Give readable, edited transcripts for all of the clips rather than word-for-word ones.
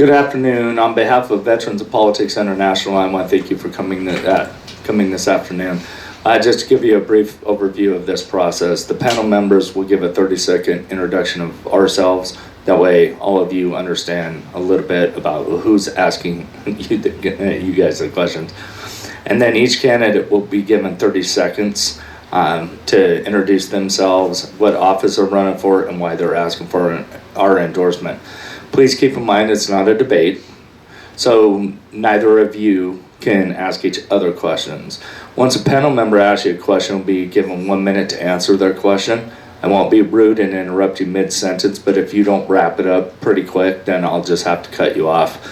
Good afternoon. On behalf of Veterans of Politics International, I want to thank you for coming this afternoon. Just to give you a brief overview of this process, the panel members will give a 30-second introduction of ourselves. That way, all of you understand a little bit about who's asking you guys the questions. And then each candidate will be given 30 seconds to introduce themselves, what office they're running for, and why they're asking for our endorsement. Please keep in mind it's not a debate, so neither of you can ask each other questions. Once a panel member asks you a question, will be given 1 minute to answer their question. I won't be rude and interrupt you mid-sentence, but if you don't wrap it up pretty quick, then I'll just have to cut you off.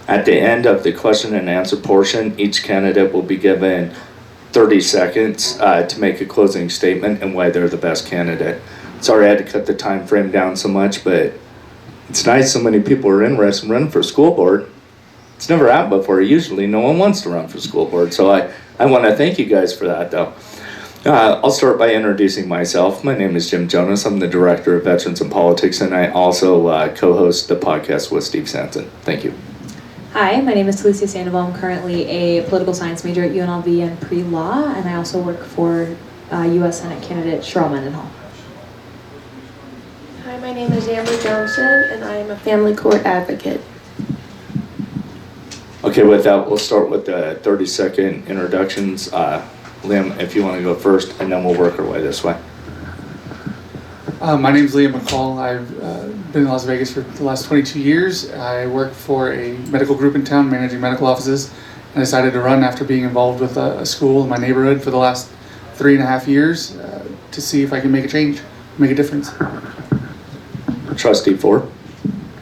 At the end of the question and answer portion, each candidate will be given 30 seconds to make a closing statement and why they're the best candidate. Sorry I had to cut the time frame down so much, but it's nice so many people are interested in running for school board. It's never happened before. Usually no one wants to run for school board, so I want to thank you guys for that, though. I'll start by introducing myself. My name is Jim Jonas. I'm the Director of Veterans and Politics, and I also co-host the podcast with Steve Sanson. Thank you. Hi, my name is Felicia Sandoval. I'm currently a political science major at UNLV and pre-law, and I also work for U.S. Senate candidate Cheryl Mendenhall. Hi, my name is Amber Johnson, and I am a family court advocate. Okay, with that, we'll start with the 30-second introductions. Liam, if you want to go first, and then we'll work our way this way. My name is Neely MacCaul. I've been in Las Vegas for the last 22 years. I work for a medical group in town, managing medical offices, and I decided to run after being involved with a school in my neighborhood for the last 3.5 years to see if I can make a change, make a difference. Trustee Ford.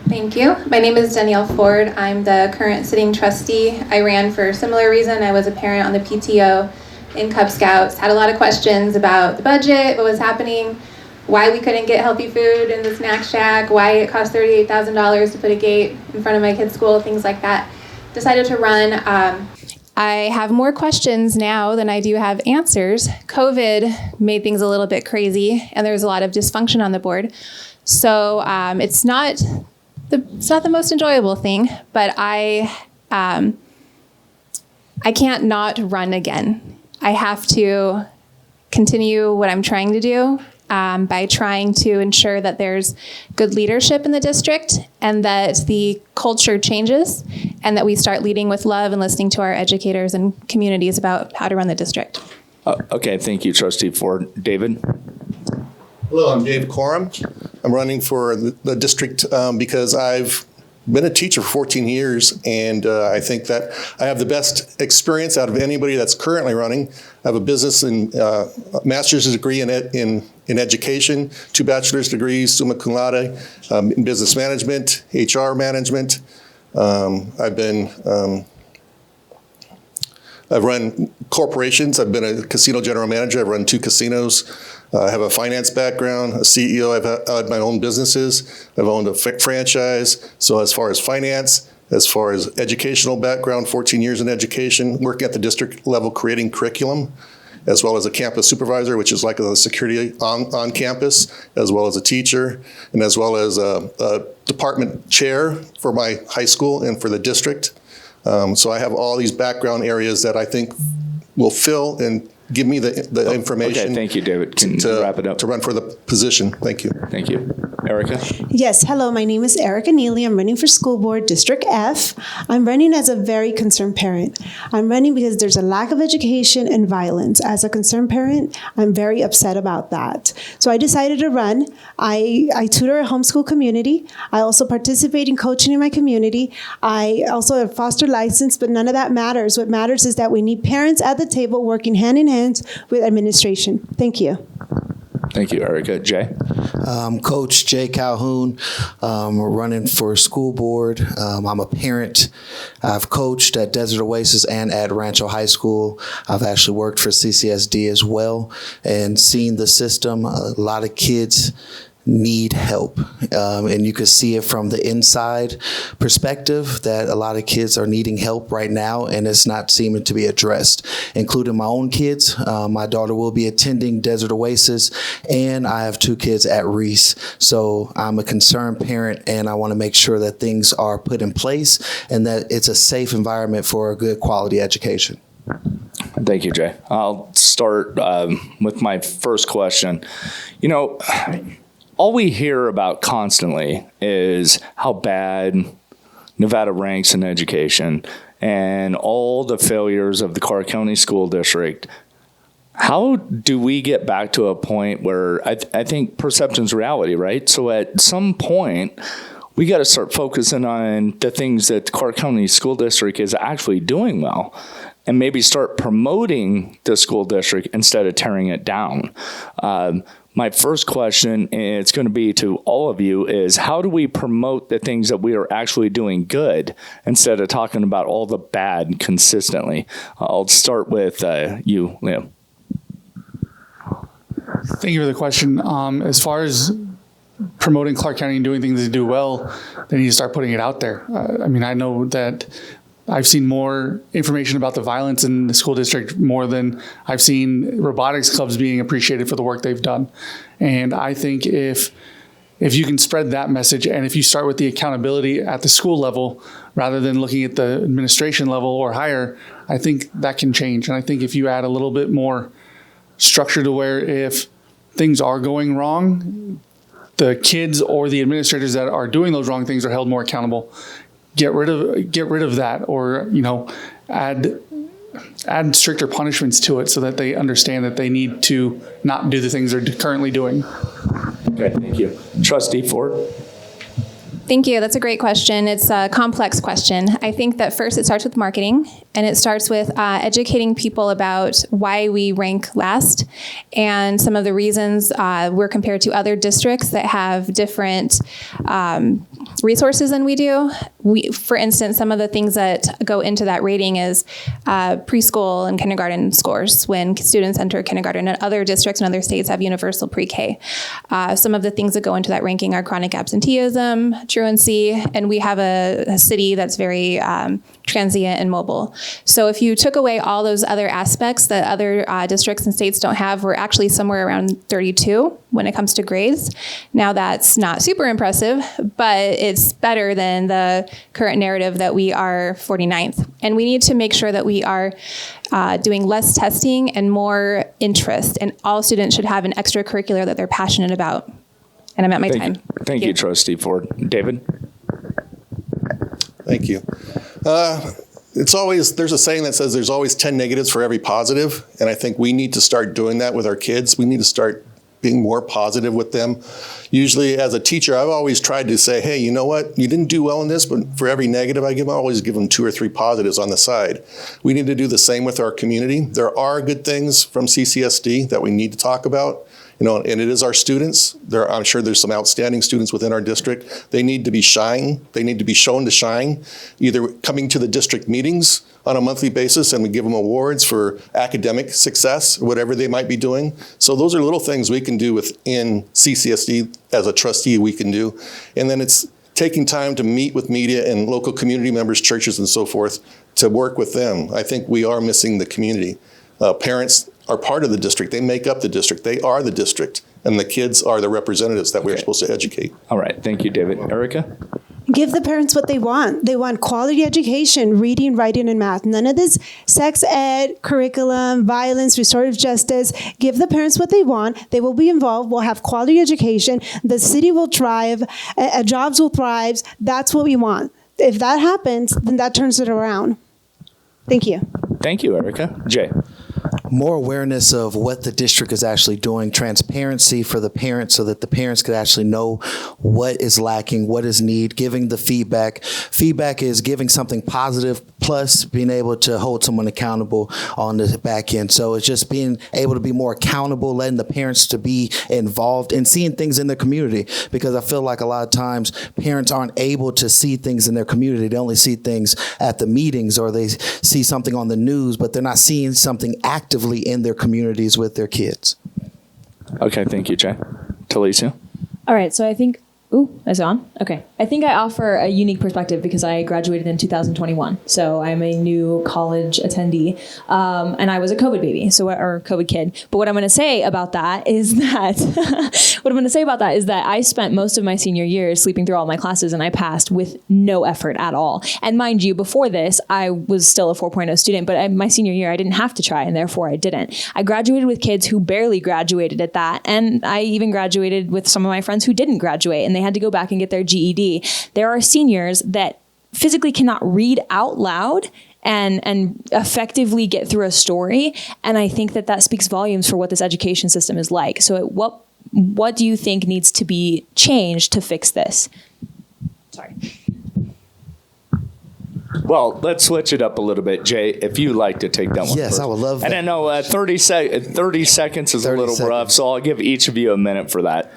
Thank you. My name is Danielle Ford. I'm the current sitting trustee. I ran for a similar reason. I was a parent on the PTO in Cub Scouts, had a lot of questions about the budget, what was happening, why we couldn't get healthy food in the snack shack, why it cost $38,000 to put a gate in front of my kid's school, things like that. Decided to run. I have more questions now than I do have answers. COVID made things a little bit crazy, and there's a lot of dysfunction on the board. So it's not the most enjoyable thing, but I can't not run again. I have to continue what I'm trying to do by trying to ensure that there's good leadership in the district and that the culture changes and that we start leading with love and listening to our educators and communities about how to run the district. Okay, thank you, Trustee Ford. David? Hello, I'm Dave Koram. I'm running for the district because I've been a teacher for 14 years, and I think that I have the best experience out of anybody that's currently running. I have a business and master's degree in education, 2 bachelor's degrees, summa cum laude, in business management, HR management. I've run corporations. I've been a casino general manager. I've run 2 casinos. I have a finance background, a CEO. I've had my own businesses. I've owned a franchise. So as far as finance, as far as educational background, 14 years in education, working at the district level, creating curriculum, as well as a campus supervisor, which is like a security on campus, as well as a teacher, and as well as a department chair for my high school and for the district. So I have all these background areas that I think will fill and give me the information. Okay, thank you, David. Can you wrap it up? To run for the position. Thank you. Thank you. Erica? Yes, hello, my name is Erica Neely. I'm running for school board, District F. I'm running as a very concerned parent. I'm running because there's a lack of education and violence. As a concerned parent, I'm very upset about that. So I decided to run. I tutor a homeschool community. I also participate in coaching in my community. I also have foster license, but none of that matters. What matters is that we need parents at the table working hand in hand with administration. Thank you. Thank you, Erica. Jay? Coach Jay Calhoun, running for school board. I'm a parent. I've coached at Desert Oasis and at Rancho High School. I've actually worked for CCSD as well and seen the system. A lot of kids need help. And you can see it from the inside perspective that a lot of kids are needing help right now, and it's not seeming to be addressed, including my own kids. My daughter will be attending Desert Oasis, and I have 2 kids at Reese. So I'm a concerned parent, and I want to make sure that things are put in place and that it's a safe environment for a good quality education. Thank you, Jay. I'll start with my first question. You know, all we hear about constantly is how bad Nevada ranks in education and all the failures of the Carr County School District. How do we get back to a point where I think perception's reality, right? So at some point, we got to start focusing on the things that the Carr County School District is actually doing well, and maybe start promoting the school district instead of tearing it down. My first question, and it's going to be to all of you, is how do we promote the things that we are actually doing good instead of talking about all the bad consistently? I'll start with you, Liam. Thank you for the question. As far as promoting Clark County and doing things they do well, they need to start putting it out there. I mean, I know that I've seen more information about the violence in the school district more than I've seen robotics clubs being appreciated for the work they've done. And I think if you can spread that message, and if you start with the accountability at the school level rather than looking at the administration level or higher, I think that can change. And I think if you add a little bit more structure to where if things are going wrong, the kids or the administrators that are doing those wrong things are held more accountable. Get rid of that, or add stricter punishments to it so that they understand that they need to not do the things they're currently doing. Okay, thank you. Trustee Ford. Thank you. That's a great question. It's a complex question. I think that first it starts with marketing, and it starts with educating people about why we rank last and some of the reasons we're compared to other districts that have different resources than we do. For instance, some of the things that go into that rating is preschool and kindergarten scores when students enter kindergarten, and other districts and other states have universal pre-K. Some of the things that go into that ranking are chronic absenteeism, truancy, and we have a city that's very transient and mobile. So if you took away all those other aspects that other districts and states don't have, we're actually somewhere around 32 when it comes to grades. Now that's not super impressive, but it's better than the current narrative that we are 49th. And we need to make sure that we are doing less testing and more interest, and all students should have an extracurricular that they're passionate about. And I'm at my time. Thank you, Trustee Ford. David? Thank you. There's a saying that says there's always 10 negatives for every positive, and I think we need to start doing that with our kids. We need to start being more positive with them. Usually as a teacher, I've always tried to say, hey, you know what? You didn't do well in this, but for every negative I always give them 2 or 3 positives on the side. We need to do the same with our community. There are good things from CCSD that we need to talk about. And it is our students. I'm sure there's some outstanding students within our district. They need to be shine. They need to be shown to shine, either coming to the district meetings on a monthly basis, and we give them awards for academic success, whatever they might be doing. So those are little things we can do within CCSD as a trustee we can do. And then it's taking time to meet with media and local community members, churches, and so forth to work with them. I think we are missing the community. Parents are part of the district. They make up the district. They are the district. And the kids are the representatives that we're supposed to educate. All right. Thank you, David. Erica? Give the parents what they want. They want quality education, reading, writing, and math. None of this sex ed, curriculum, violence, restorative justice. Give the parents what they want. They will be involved. We'll have quality education. The city will thrive. Jobs will thrive. That's what we want. If that happens, then that turns it around. Thank you. Thank you, Erica. Jay? More awareness of what the district is actually doing, transparency for the parents so that the parents could actually know what is lacking, what is need, giving the feedback. Feedback is giving something positive plus being able to hold someone accountable on the back end. So it's just being able to be more accountable, letting the parents to be involved and seeing things in their community, because I feel like a lot of times parents aren't able to see things in their community. They only see things at the meetings, or they see something on the news, but they're not seeing something actively in their communities with their kids. Okay, thank you, Jay. Talicia? All right, so I think, is it on? Okay. I think I offer a unique perspective because I graduated in 2021. So I'm a new college attendee, and I was a COVID baby, or COVID kid. But what I'm going to say about that is that I spent most of my senior year sleeping through all my classes, and I passed with no effort at all. And mind you, before this, I was still a 4.0 student, but my senior year, I didn't have to try, and therefore I didn't. I graduated with kids who barely graduated at that, and I even graduated with some of my friends who didn't graduate, and they had to go back and get their GED. There are seniors that physically cannot read out loud and effectively get through a story. And I think that speaks volumes for what this education system is like. So what do you think needs to be changed to fix this? Sorry. Well, let's switch it up a little bit, Jay. If you like to take that one Yes, first. I would love that. And I know 30 seconds is a 30 little rough, seconds. so I'll give each of you a minute for that.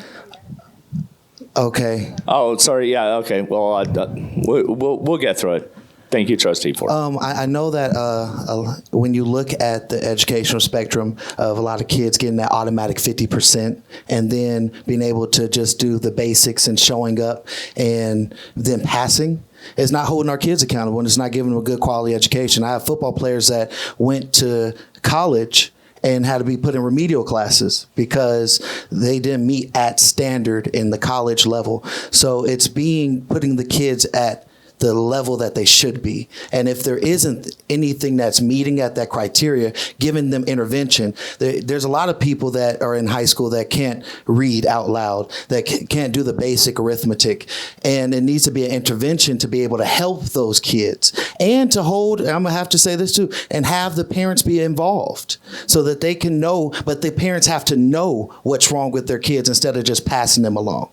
Okay. Oh, sorry. Yeah. Okay. Well, we'll get through it. Thank you, Trustee Ford. I know that when you look at the educational spectrum of a lot of kids getting that automatic 50% and then being able to just do the basics and showing up and then passing, it's not holding our kids accountable and it's not giving them a good quality education. I have football players that went to college and had to be put in remedial classes because they didn't meet at standard in the college level. So it's putting the kids at the level that they should be. And if there isn't anything that's meeting at that criteria, giving them intervention, there's a lot of people that are in high school that can't read out loud, that can't do the basic arithmetic. And it needs to be an intervention to be able to help those kids and to hold, I'm gonna have to say this too, and have the parents be involved so that they can know, but the parents have to know what's wrong with their kids instead of just passing them along.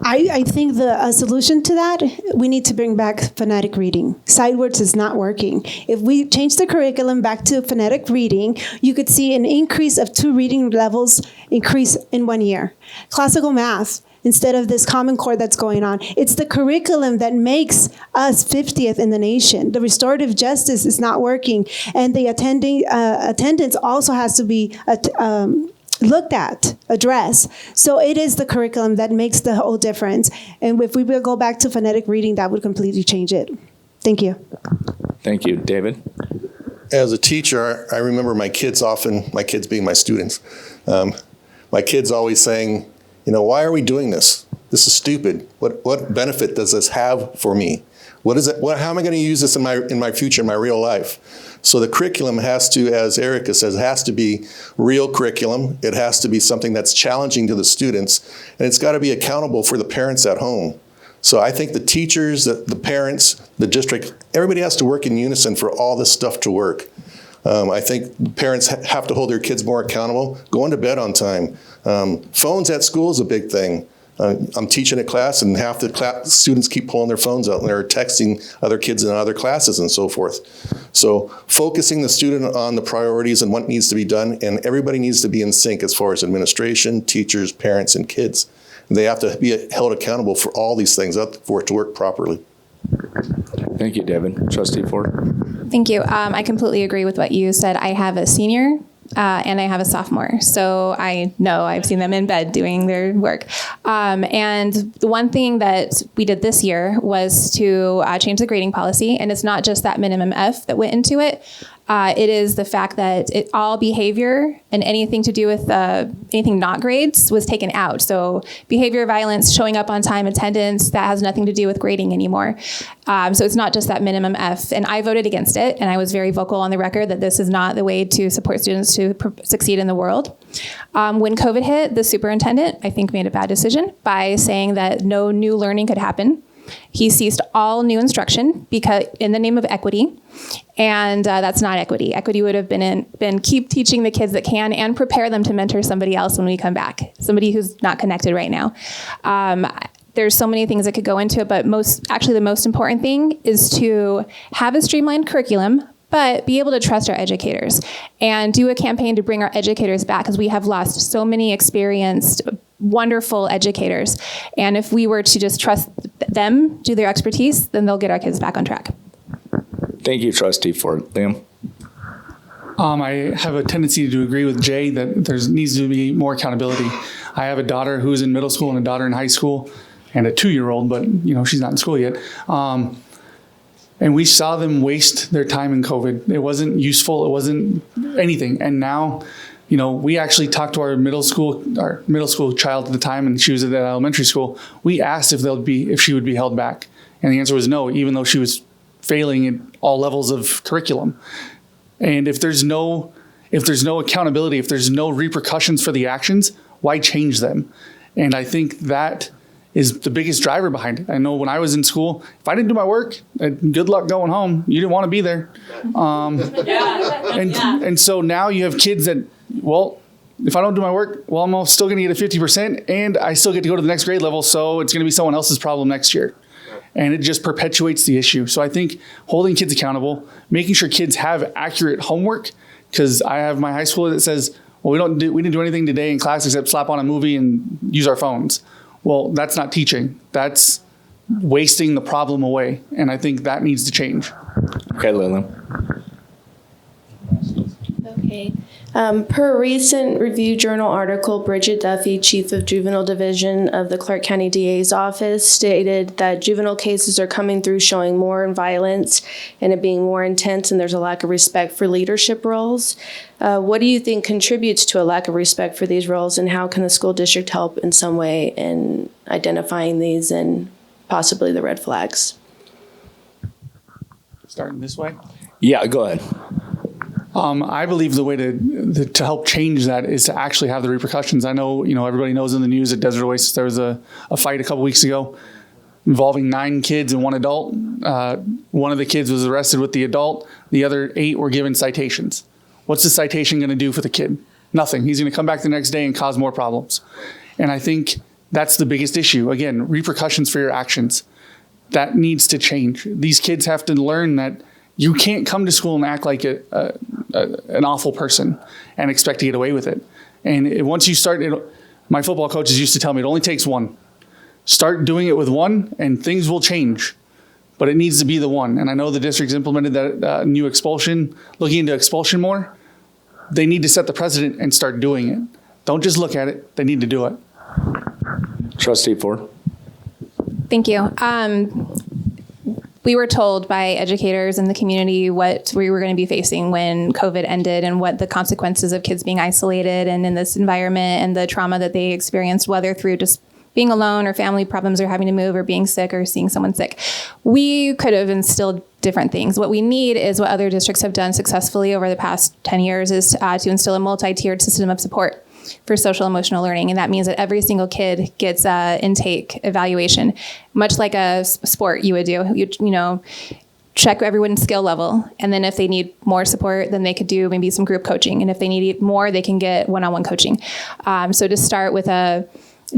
I think a solution to that, we need to bring back phonetic reading. Sight words is not working. If we change the curriculum back to phonetic reading, you could see an increase of 2 reading levels increase in 1 year. Classical math, instead of this Common Core that's going on, it's the curriculum that makes us 50th in the nation. The restorative justice is not working, and the attendance also has to be looked at, addressed. So it is the curriculum that makes the whole difference. And if we will go back to phonetic reading, that would completely change it. Thank you. Thank you. David? As a teacher, I remember my kids being my students, my kids always saying, why are we doing this? This is stupid. What benefit does this have for me? What is it? How am I going to use this in my future, in my real life? So the curriculum has to, as Erica says, it has to be real curriculum. It has to be something that's challenging to the students, and it's got to be accountable for the parents at home. So I think the teachers, the parents, the district, everybody has to work in unison for all this stuff to work. I think parents have to hold their kids more accountable, going to bed on time. Phones at school is a big thing. I'm teaching a class, and half the students keep pulling their phones out, and they're texting other kids in other classes and so forth. So focusing the student on the priorities and what needs to be done, and everybody needs to be in sync as far as administration, teachers, parents, and kids. They have to be held accountable for all these things for it to work properly. Thank you, David. Trustee Ford? Thank you. I completely agree with what you said. I have a senior and I have a sophomore. So I know I've seen them in bed doing their work. And the one thing that we did this year was to change the grading policy. And it's not just that minimum F that went into it. It is the fact that all behavior and anything to do with anything not grades was taken out. So behavior, violence, showing up on time, attendance, that has nothing to do with grading anymore. So it's not just that minimum F. And I voted against it. And I was very vocal on the record that this is not the way to support students to succeed in the world. When COVID hit, the superintendent, I think, made a bad decision by saying that no new learning could happen. He ceased all new instruction because in the name of equity, and that's not equity. Equity would have been keep teaching the kids that can and prepare them to mentor somebody else when we come back, somebody who's not connected right now. There's so many things that could go into it, but the most important thing is to have a streamlined curriculum, but be able to trust our educators and do a campaign to bring our educators back, because we have lost so many experienced, wonderful educators. And if we were to just trust them, do their expertise, then they'll get our kids back on track. Thank you, Trustee Ford. Liam? I have a tendency to agree with Jay that there needs to be more accountability. I have a daughter who's in middle school and a daughter in high school and a 2-year-old, but she's not in school yet. And we saw them waste their time in COVID. It wasn't useful. It wasn't anything. And now, we actually talked to our middle school child at the time, and she was at elementary school. We asked if she would be held back. And the answer was no, even though she was failing at all levels of curriculum. And if there's no accountability, if there's no repercussions for the actions, why change them? And I think that is the biggest driver behind it. I know when I was in school, if I didn't do my work, good luck going home. You didn't want to be there. And so now you have kids that, if I don't do my work, I'm still going to get a 50%, and I still get to go to the next grade level, so it's going to be someone else's problem next year. And it just perpetuates the issue. So I think holding kids accountable, making sure kids have accurate homework, because I have my high schooler that says, we didn't do anything today in class except slap on a movie and use our phones. Well, that's not teaching. That's wasting the problem away. And I think that needs to change. Okay, Lily. Okay. Per a recent Review Journal article, Bridget Duffy, Chief of Juvenile Division of the Clark County DA's office, stated that juvenile cases are coming through showing more violence and it being more intense, and there's a lack of respect for leadership roles. What do you think contributes to a lack of respect for these roles, and how can the school district help in some way in identifying these and possibly the red flags? Starting this way? Yeah, go ahead. I believe the way to help change that is to actually have the repercussions. I know, everybody knows in the news at Desert Oasis there was a fight a couple weeks ago involving 9 kids and 1 adult. One of the kids was arrested with the adult. The other 8 were given citations. What's the citation going to do for the kid? Nothing. He's going to come back the next day and cause more problems. And I think that's the biggest issue. Again, repercussions for your actions. That needs to change. These kids have to learn that you can't come to school and act like an awful person and expect to get away with it. And once you start, my football coaches used to tell me it only takes 1. Start doing it with 1 and things will change. But it needs to be the 1. And I know the district's implemented that new expulsion, looking into expulsion more. They need to set the precedent and start doing it. Don't just look at it. They need to do it. Trustee Ford. Thank you. We were told by educators in the community what we were going to be facing when COVID ended and what the consequences of kids being isolated and in this environment and the trauma that they experienced, whether through just being alone or family problems or having to move or being sick or seeing someone sick. We could have instilled different things. What we need is what other districts have done successfully over the past 10 years is to instill a multi-tiered system of support for social emotional learning. And that means that every single kid gets intake evaluation, much like a sport you would do. You check everyone's skill level. And then if they need more support, then they could do maybe some group coaching. And if they need more, they can get one-on-one coaching. So to start with a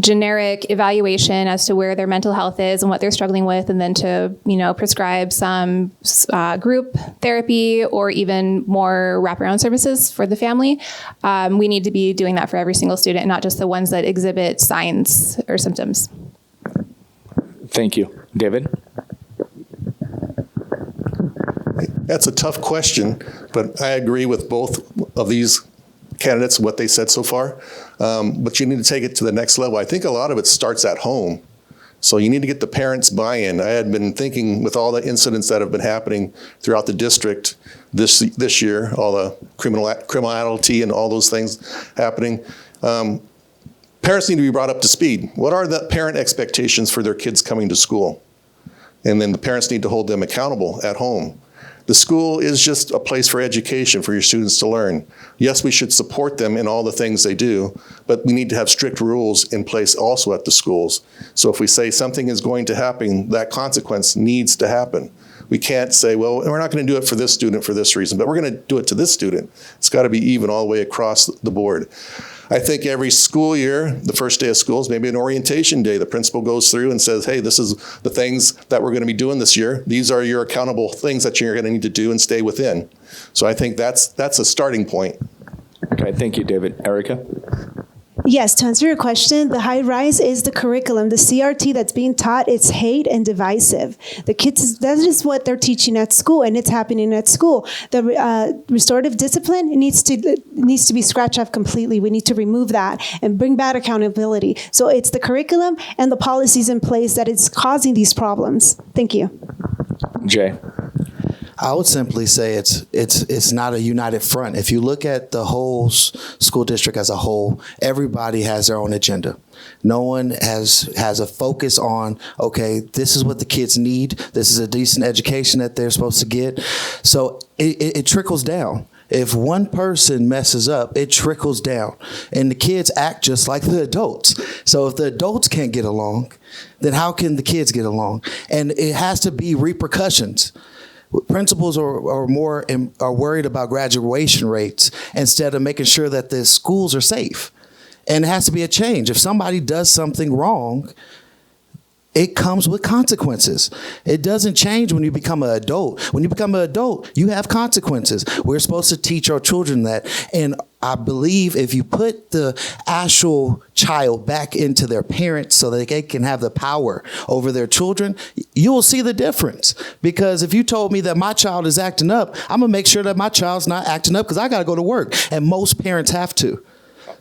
generic evaluation as to where their mental health is and what they're struggling with, and then to, prescribe some group therapy or even more wraparound services for the family. We need to be doing that for every single student, not just the ones that exhibit signs or symptoms. Thank you. David? That's a tough question, but I agree with both of these candidates, what they said so far. But you need to take it to the next level. I think a lot of it starts at home. So you need to get the parents' buy-in. I had been thinking with all the incidents that have been happening throughout the district this year, all the criminality and all those things happening, parents need to be brought up to speed. What are the parent expectations for their kids coming to school? And then the parents need to hold them accountable at home. The school is just a place for education for your students to learn. Yes, we should support them in all the things they do, but we need to have strict rules in place also at the schools. So if we say something is going to happen, that consequence needs to happen. We can't say, well, we're not going to do it for this student for this reason, but we're going to do it to this student. It's got to be even all the way across the board. I think every school year, the first day of school is maybe an orientation day. The principal goes through and says, hey, this is the things that we're going to be doing this year. These are your accountable things that you're going to need to do and stay within. So I think that's a starting point. Okay, thank you, David. Erica? Yes, to answer your question, the high rise is the curriculum. The CRT that's being taught, it's hate and divisive. The kids, that is what they're teaching at school, and it's happening at school. The restorative discipline needs to be scratched off completely. We need to remove that and bring back accountability. So it's the curriculum and the policies in place that is causing these problems. Thank you. Jay. I would simply say it's not a united front. If you look at the whole school district as a whole, everybody has their own agenda. No one has a focus on, okay, this is what the kids need. This is a decent education that they're supposed to get. So it trickles down. If one person messes up, it trickles down. And the kids act just like the adults. So if the adults can't get along, then how can the kids get along? And it has to be repercussions. Principals are worried about graduation rates instead of making sure that the schools are safe. And it has to be a change. If somebody does something wrong, it comes with consequences. It doesn't change when you become an adult. When you become an adult, you have consequences. We're supposed to teach our children that. And I believe if you put the actual child back into their parents so that they can have the power over their children, you will see the difference. Because if you told me that my child is acting up, I'm going to make sure that my child's not acting up because I got to go to work. And most parents have to.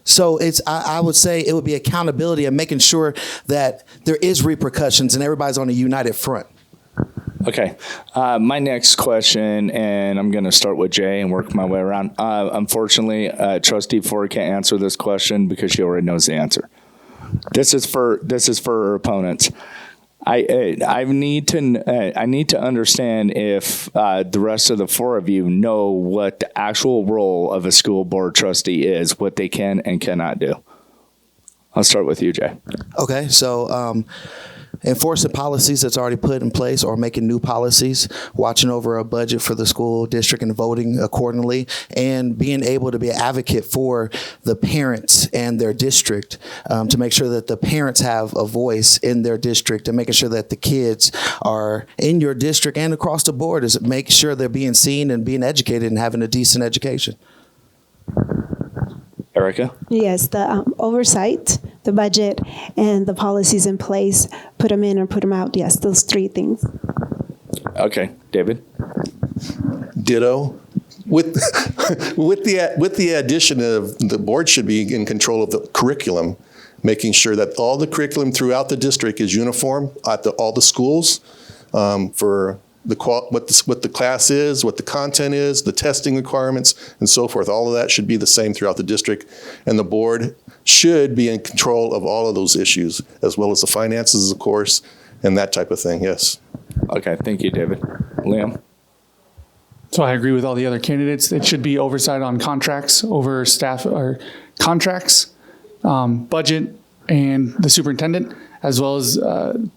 So I would say it would be accountability and making sure that there is repercussions and everybody's on a united front. Okay. My next question, and I'm going to start with Jay and work my way around. Unfortunately, Trustee Ford can't answer this question because she already knows the answer. This is for her opponents. I need to understand if the rest of the four of you know what the actual role of a school board trustee is, what they can and cannot do. I'll start with you, Jay. Okay, so enforcing policies that's already put in place or making new policies, watching over a budget for the school district and voting accordingly, and being able to be an advocate for the parents and their district to make sure that the parents have a voice in their district and making sure that the kids are in your district and across the board is make sure they're being seen and being educated and having a decent education. Erica? Yes, the oversight, the budget, and the policies in place, put them in or put them out. Yes, those three things. Okay, David? Ditto. With the addition of the board should be in control of the curriculum, making sure that all the curriculum throughout the district is uniform at all the schools for what the class is, what the content is, the testing requirements, and so forth. All of that should be the same throughout the district, and the board should be in control of all of those issues, as well as the finances, of course, and that type of thing, yes. Okay, thank you, David. Liam? So I agree with all the other candidates. It should be oversight on contracts over staff or contracts, budget, and the superintendent, as well as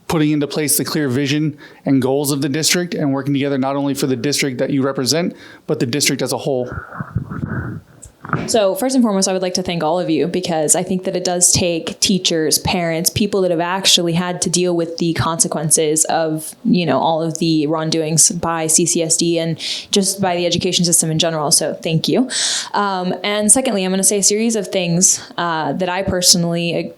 putting into place the clear vision and goals of the district and working together not only for the district that you represent, but the district as a whole. So first and foremost, I would like to thank all of you because I think that it does take teachers, parents, people that have actually had to deal with the consequences of, all of the wrongdoings by CCSD and just by the education system in general. So thank you. And secondly, I'm going to say a series of things that I personally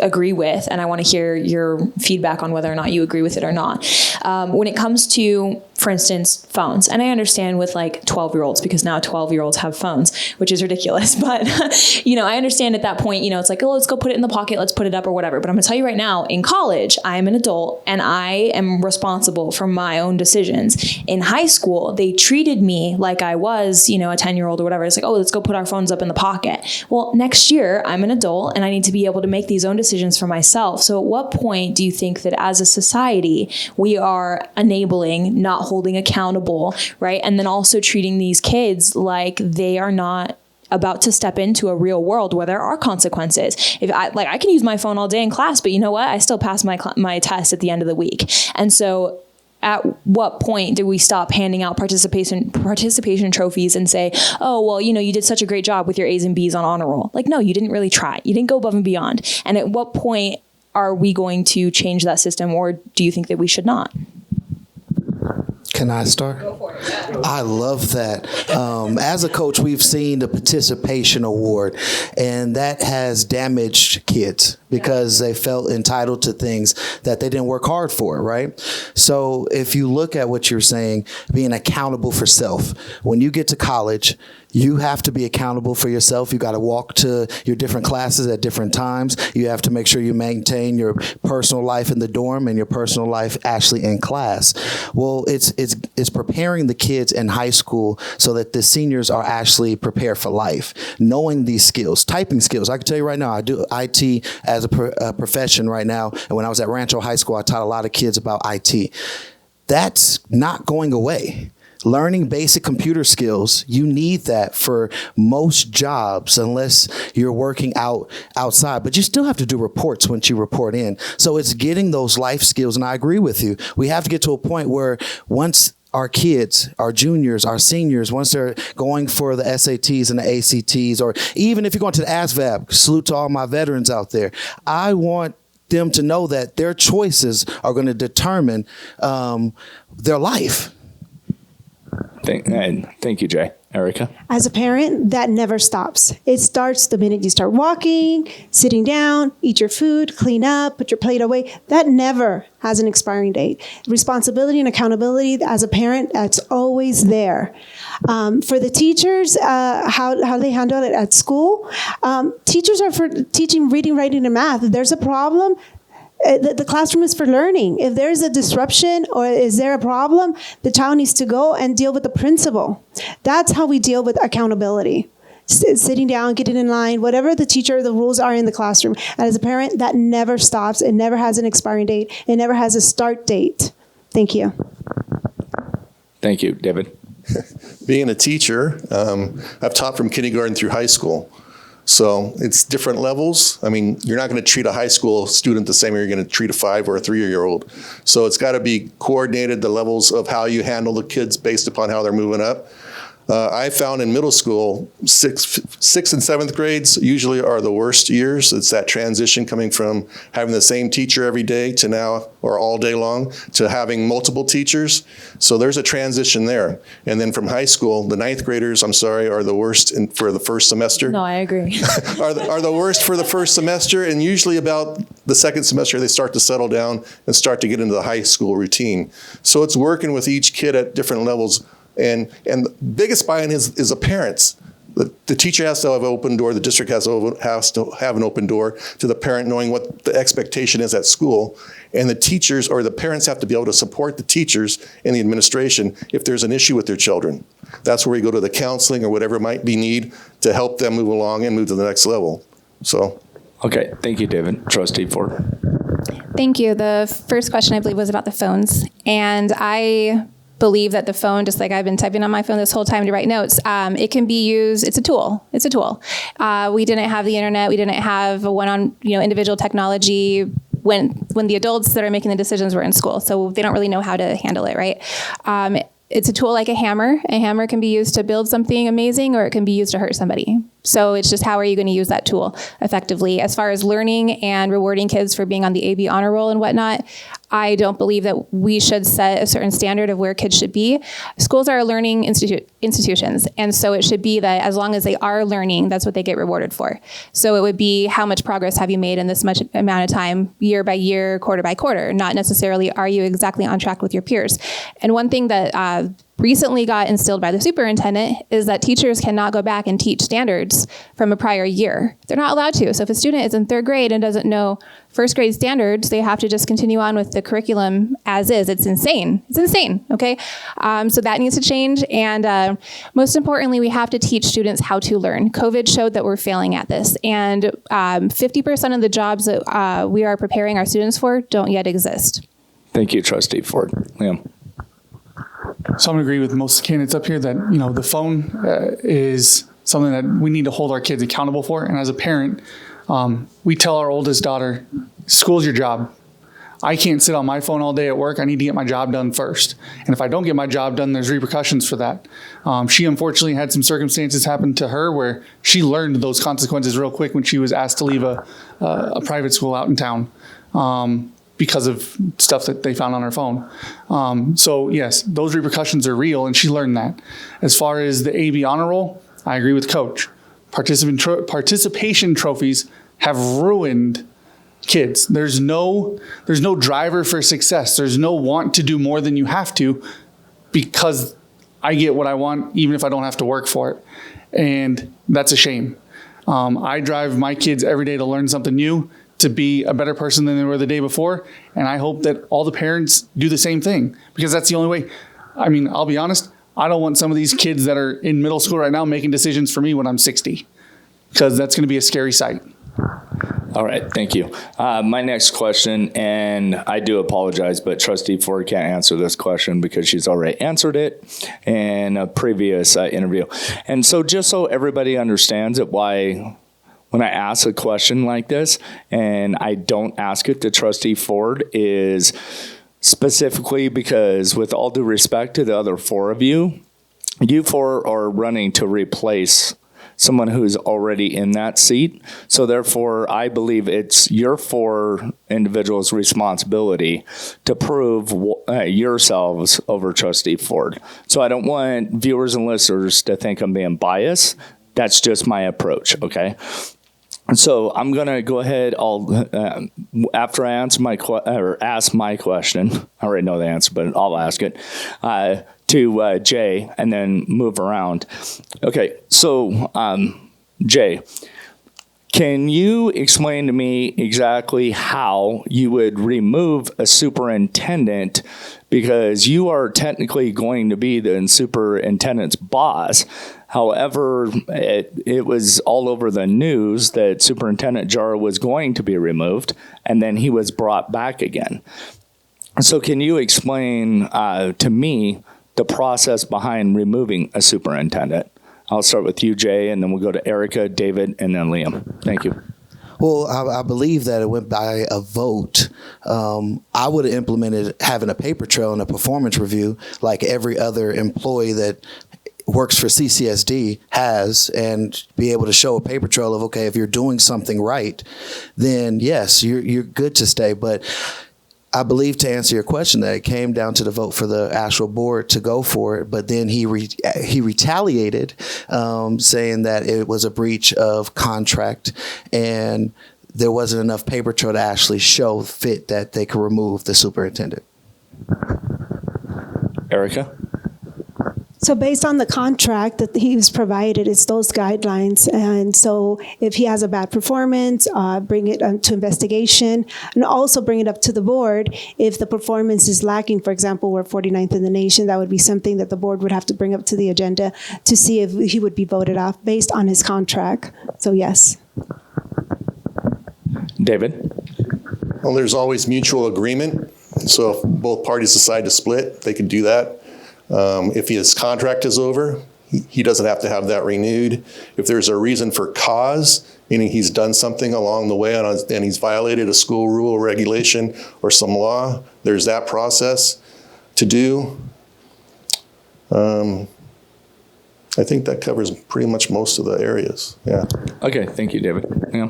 agree with, and I want to hear your feedback on whether or not you agree with it or not. When it comes to, for instance, phones, and I understand with like 12-year-olds, because now 12-year-olds have phones, which is ridiculous. But, I understand at that point, it's like, oh, let's go put it in the pocket, let's put it up or whatever. But I'm going to tell you right now, in college, I am an adult and I am responsible for my own decisions. In high school, they treated me like I was, a 10-year-old or whatever. It's like, oh, let's go put our phones up in the pocket. Well, next year, I'm an adult and I need to be able to make these own decisions for myself. So at what point do you think that as a society, we are enabling, not holding accountable, right? And then also treating these kids like they are not about to step into a real world where there are consequences. If I can use my phone all day in class, but you know what? I still pass my test at the end of the week. And so at what point do we stop handing out participation trophies and say, oh, well, you did such a great job with your A's and B's on honor roll? Like, no, you didn't really try. You didn't go above and beyond. And at what point are we going to change that system, or do you think that we should not? Can I start? Go for it. Yeah. I love that. As a coach, we've seen the participation award, and that has damaged kids because they felt entitled to things that they didn't work hard for, right? So if you look at what you're saying, being accountable for self, when you get to college, you have to be accountable for yourself. You got to walk to your different classes at different times. You have to make sure you maintain your personal life in the dorm and your personal life actually in class. Well, it's preparing the kids in high school so that the seniors are actually prepared for life, knowing these skills, typing skills. I can tell you right now, I do IT as a profession right now. And when I was at Rancho High School, I taught a lot of kids about IT. That's not going away. Learning basic computer skills, you need that for most jobs unless you're working outside. But you still have to do reports once you report in. So it's getting those life skills. And I agree with you. We have to get to a point where once our kids, our juniors, our seniors, once they're going for the SATs and the ACTs, or even if you're going to the ASVAB, salute to all my veterans out there, I want them to know that their choices are going to determine their life. Thank you, Jay. Erica? As a parent, that never stops. It starts the minute you start walking, sitting down, eat your food, clean up, put your plate away. That never has an expiring date. Responsibility and accountability as a parent, that's always there. For the teachers, how they handle it at school, teachers are for teaching reading, writing, and math. If there's a problem, the classroom is for learning. If there's a disruption or is there a problem, the child needs to go and deal with the principal. That's how we deal with accountability. Sitting down, getting in line, whatever the rules are in the classroom. And as a parent, that never stops. It never has an expiring date. It never has a start date. Thank you. Thank you, David. Being a teacher, I've taught from kindergarten through high school. So it's different levels. I mean, you're not going to treat a high school student the same way you're going to treat a 5 or a 3-year-old. So it's got to be coordinated, the levels of how you handle the kids based upon how they're moving up. I found in middle school, sixth and seventh grades usually are the worst years. It's that transition coming from having the same teacher every day to now, or all day long, to having multiple teachers. So there's a transition there. And then from high school, the ninth graders, are the worst for the first semester. No, I agree. are the worst for the first semester, and usually about the second semester they start to settle down and start to get into the high school routine. So it's working with each kid at different levels. And the biggest buy-in is the parents. The teacher has to have an open door. The district has to have an open door to the parent, knowing what the expectation is at school. And the teachers or the parents have to be able to support the teachers and the administration if there's an issue with their children. That's where we go to the counseling or whatever might be need to help them move along and move to the next level. So. Okay, thank you, David. Trustee Ford. Thank you. The first question, I believe, was about the phones. And I believe that the phone, just like I've been typing on my phone this whole time to write notes, it can be used. It's a tool. It's a tool. We didn't have the internet. We didn't have a one-on, individual technology when the adults that are making the decisions were in school. So they don't really know how to handle it, right? It's a tool like a hammer. A hammer can be used to build something amazing, or it can be used to hurt somebody. So it's just how are you going to use that tool effectively? As far as learning and rewarding kids for being on the AB honor roll and whatnot, I don't believe that we should set a certain standard of where kids should be. Schools are learning institutions, and so it should be that as long as they are learning, that's what they get rewarded for. So it would be how much progress have you made in this much amount of time, year by year, quarter by quarter, not necessarily are you exactly on track with your peers. And one thing that recently got instilled by the superintendent is that teachers cannot go back and teach standards from a prior year. They're not allowed to. So if a student is in third grade and doesn't know first grade standards, they have to just continue on with the curriculum as is. It's insane. It's insane, okay? So that needs to change. And most importantly, we have to teach students how to learn. COVID showed that we're failing at this. And 50% of the jobs that we are preparing our students for don't yet exist. Thank you, Trustee Ford. Liam. So I'm going to agree with most candidates up here that, the phone is something that we need to hold our kids accountable for. And as a parent, we tell our oldest daughter, school's your job. I can't sit on my phone all day at work. I need to get my job done first. And if I don't get my job done, there's repercussions for that. She unfortunately had some circumstances happen to her where she learned those consequences real quick when she was asked to leave a private school out in town. because of stuff that they found on her phone. So yes, those repercussions are real, and she learned that. As far as the AB honor roll, I agree with Coach. Participation trophies have ruined kids. There's no driver for success. There's no want to do more than you have to, because I get what I want even if I don't have to work for it. And that's a shame. I drive my kids every day to learn something new, to be a better person than they were the day before. And I hope that all the parents do the same thing, because that's the only way. I mean, I'll be honest, I don't want some of these kids that are in middle school right now making decisions for me when I'm 60, because that's going to be a scary sight. All right, thank you. My next question, and I do apologize, but Trustee Ford can't answer this question because she's already answered it in a previous interview. And so just so everybody understands it, why when I ask a question like this and I don't ask it to Trustee Ford is specifically because, with all due respect to the other four of you, you four are running to replace someone who's already in that seat. So therefore, I believe it's your four individuals' responsibility to prove yourselves over Trustee Ford. So I don't want viewers and listeners to think I'm being biased. That's just my approach, okay? So I'm going to go ahead, after I answer ask my question, I already know the answer, but I'll ask it, to Jay, and then move around. Okay, so Jay, can you explain to me exactly how you would remove a superintendent, because you are technically going to be the superintendent's boss? However, it was all over the news that Superintendent Jara was going to be removed, and then he was brought back again. So can you explain to me the process behind removing a superintendent? I'll start with you, Jay, and then we'll go to Erica, David, and then Liam. Thank you. Well, I believe that it went by a vote. I would have implemented having a paper trail and a performance review like every other employee that works for CCSD has, and be able to show a paper trail of, okay, if you're doing something right, then yes, you're good to stay. But I believe, to answer your question, that it came down to the vote for the actual board to go for it, but then he retaliated, saying that it was a breach of contract and there wasn't enough paper trail to actually show fit that they could remove the superintendent. Erica? So based on the contract that he was provided, it's those guidelines. And so if he has a bad performance, bring it to investigation, and also bring it up to the board. If the performance is lacking, for example, we're 49th in the nation, that would be something that the board would have to bring up to the agenda to see if he would be voted off based on his contract. So yes. David? Well, there's always mutual agreement. So if both parties decide to split, they can do that. If his contract is over, he doesn't have to have that renewed. If there's a reason for cause, meaning he's done something along the way and he's violated a school rule or regulation or some law, there's that process to do. I think that covers pretty much most of the areas. Yeah. Okay, thank you, David. Yeah.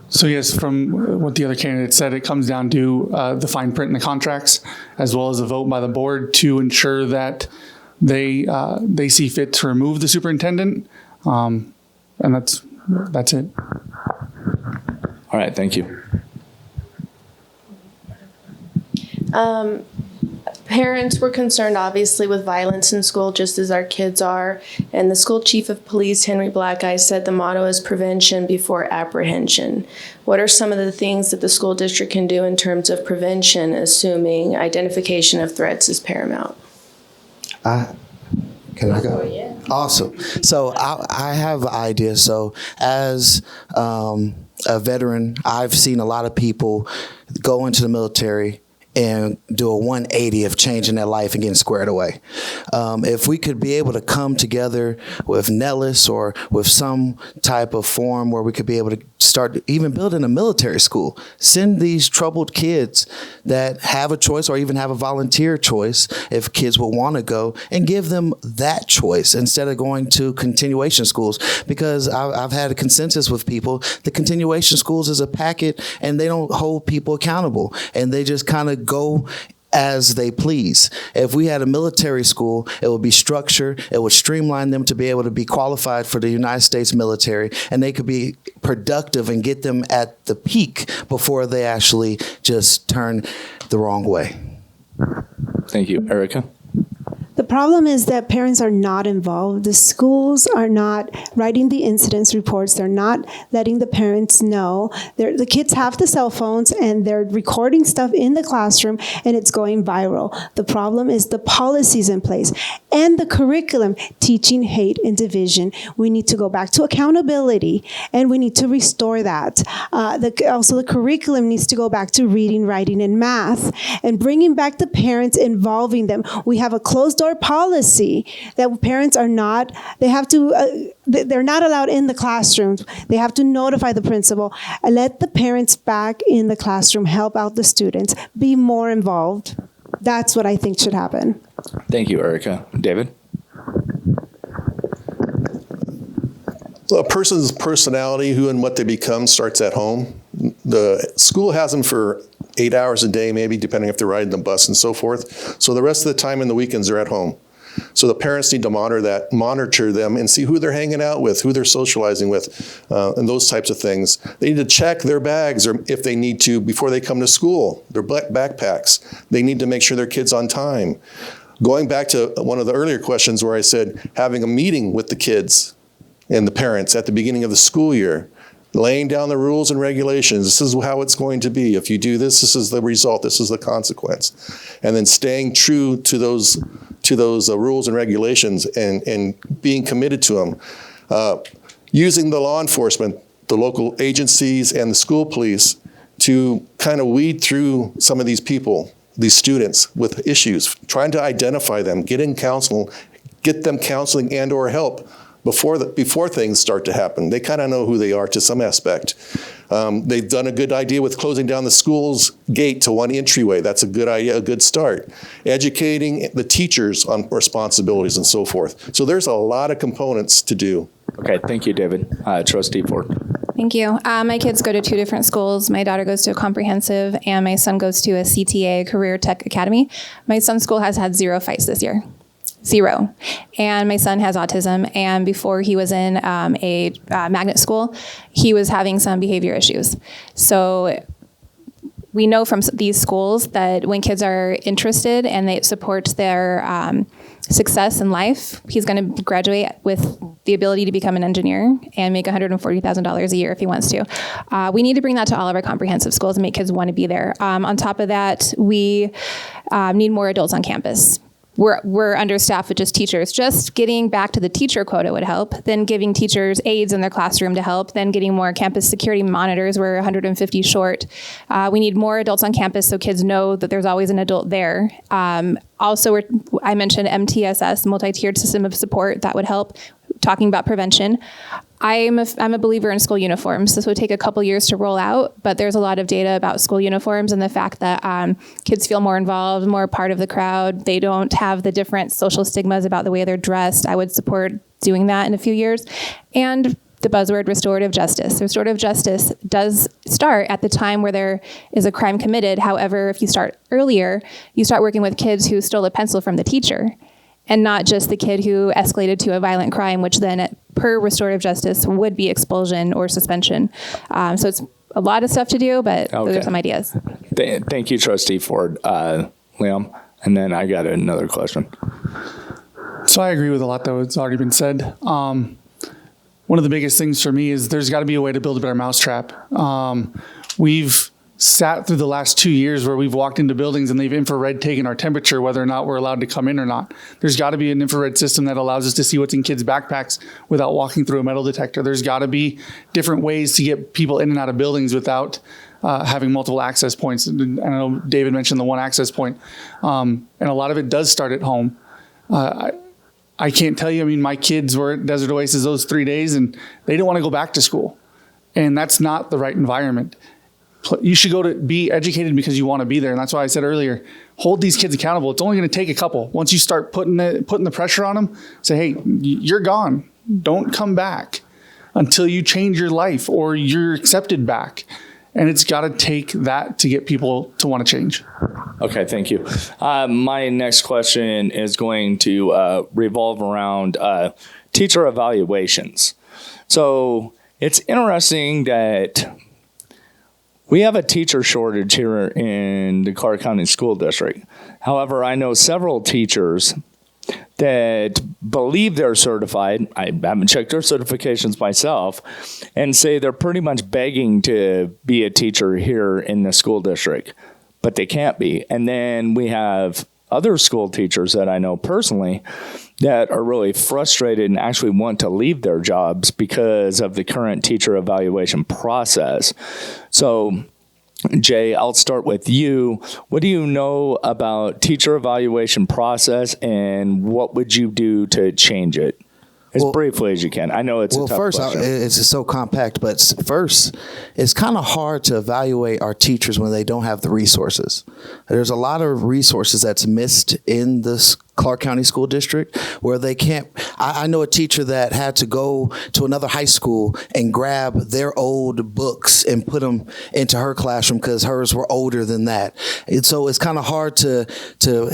So yes, from what the other candidate said, it comes down to the fine print in the contracts, as well as a vote by the board to ensure that they see fit to remove the superintendent, and that's it. All right, thank you. Parents were concerned, obviously, with violence in school, just as our kids are. And the school chief of police, Henry Blackeye, said the motto is prevention before apprehension. What are some of the things that the school district can do in terms of prevention, assuming identification of threats is paramount? Can I go? Yeah. Awesome. So I have an idea. So as a veteran, I've seen a lot of people go into the military and do a 180 of changing their life and getting squared away. If we could be able to come together with Nellis or with some type of forum where we could be able to start even building a military school. Send these troubled kids that have a choice or even have a volunteer choice if kids will want to go, and give them that choice instead of going to continuation schools. Because I've had a consensus with people, the continuation schools is a packet and they don't hold people accountable and they just kind of go as they please. If we had a military school, it would be structured, it would streamline them to be able to be qualified for the United States military, and they could be productive and get them at the peak before they actually just turn the wrong way. Thank you. Erica? The problem is that parents are not involved. The schools are not writing the incidents reports. They're not letting the parents know. The kids have the cell phones and they're recording stuff in the classroom and it's going viral. The problem is the policies in place and the curriculum teaching hate and division. We need to go back to accountability and we need to restore that. Also, the curriculum needs to go back to reading, writing, and math and bringing back the parents, involving them. We have a closed door policy that parents are not, they have to, they're not allowed in the classrooms. They have to notify the principal. Let the parents back in the classroom, help out the students, be more involved. That's what I think should happen. Thank you, Erica. David? A person's personality, who and what they become, starts at home. The school has them for 8 hours a day, maybe, depending if they're riding the bus and so forth. So the rest of the time in the weekends, they're at home. So the parents need to monitor them and see who they're hanging out with, who they're socializing with, and those types of things. They need to check their bags, or if they need to, before they come to school, their backpacks. They need to make sure their kid's on time. Going back to one of the earlier questions where I said having a meeting with the kids and the parents at the beginning of the school year, laying down the rules and regulations. This is how it's going to be. If you do this, this is the result. This is the consequence. And then staying true to those rules and regulations and being committed to them. Using the law enforcement, the local agencies, and the school police to kind of weed through some of these people, these students with issues, trying to identify them, get them counseling and or help before things start to happen. They kind of know who they are to some aspect. They've done a good idea with closing down the school's gate to one entryway. That's a good idea, a good start. Educating the teachers on responsibilities and so forth. So there's a lot of components to do. Okay, thank you, David. Trustee Ford. Thank you. My kids go to 2 different schools. My daughter goes to a comprehensive and my son goes to a CTA, Career Tech Academy. My son's school has had 0 fights this year. 0. And my son has autism. And before he was in a magnet school, he was having some behavior issues. So we know from these schools that when kids are interested and they support their success in life, he's going to graduate with the ability to become an engineer and make $140,000 a year if he wants to. We need to bring that to all of our comprehensive schools and make kids want to be there. On top of that, we need more adults on campus. We're understaffed with just teachers. Just getting back to the teacher quota would help. Then giving teachers aides in their classroom to help. Then getting more campus security monitors. We're 150 short. We need more adults on campus so kids know that there's always an adult there. Also, I mentioned MTSS, multi-tiered system of support. That would help. Talking about prevention. I'm a believer in school uniforms. This would take a couple years to roll out, but there's a lot of data about school uniforms and the fact that kids feel more involved, more part of the crowd. They don't have the different social stigmas about the way they're dressed. I would support doing that in a few years. And the buzzword restorative justice. Restorative justice does start at the time where there is a crime committed. However, if you start earlier, you start working with kids who stole a pencil from the teacher, and not just the kid who escalated to a violent crime, which then per restorative justice would be expulsion or suspension. So it's a lot of stuff to do, but those are some ideas. Thank you, Trustee Ford. Liam, and then I got another question. So I agree with a lot that was already been said. One of the biggest things for me is there's got to be a way to build a better mousetrap. We've sat through the last 2 years where we've walked into buildings and they've infrared taken our temperature, whether or not we're allowed to come in or not. There's got to be an infrared system that allows us to see what's in kids' backpacks without walking through a metal detector. There's got to be different ways to get people in and out of buildings without having multiple access points. And I know David mentioned the one access point. And a lot of it does start at home. I can't tell you, I mean, my kids were at Desert Oasis those 3 days and they didn't want to go back to school. And that's not the right environment. You should go to be educated because you want to be there. And that's why I said earlier, hold these kids accountable. It's only going to take a couple. Once you start putting the pressure on them, say, hey, you're gone. Don't come back until you change your life or you're accepted back. And it's got to take that to get people to want to change. Okay, thank you. My next question is going to revolve around teacher evaluations. So it's interesting that we have a teacher shortage here in the Clark County School District. However, I know several teachers that believe they're certified. I haven't checked their certifications myself, and say they're pretty much begging to be a teacher here in the school district, but they can't be. And then we have other school teachers that I know personally that are really frustrated and actually want to leave their jobs because of the current teacher evaluation process. So, Jay, I'll start with you. What do you know about teacher evaluation process, and what would you do to change it? As briefly as you can. I know it's a tough question. It's so compact, but first, it's kind of hard to evaluate our teachers when they don't have the resources. There's a lot of resources that's missed in the Clark County School District where they can't. I know a teacher that had to go to another high school and grab their old books and put them into her classroom because hers were older than that. And so it's kind of hard to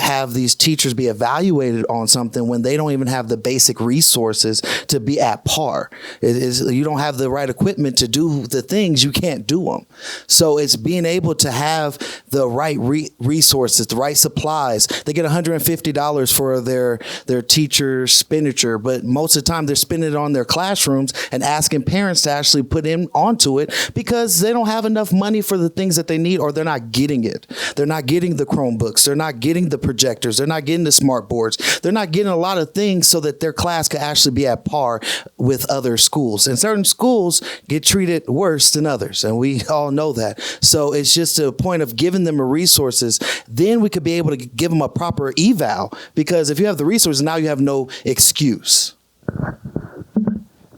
have these teachers be evaluated on something when they don't even have the basic resources to be at par. You don't have the right equipment to do the things, you can't do them. So it's being able to have the right resources, the right supplies. They get $150 for their teacher expenditure, but most of the time they're spending it on their classrooms and asking parents to actually put in onto it because they don't have enough money for the things that they need, or they're not getting it. They're not getting the Chromebooks. They're not getting the projectors. They're not getting the smart boards. They're not getting a lot of things so that their class could actually be at par with other schools. And certain schools get treated worse than others, and we all know that. So it's just a point of giving them the resources. Then we could be able to give them a proper eval, because if you have the resources, now you have no excuse.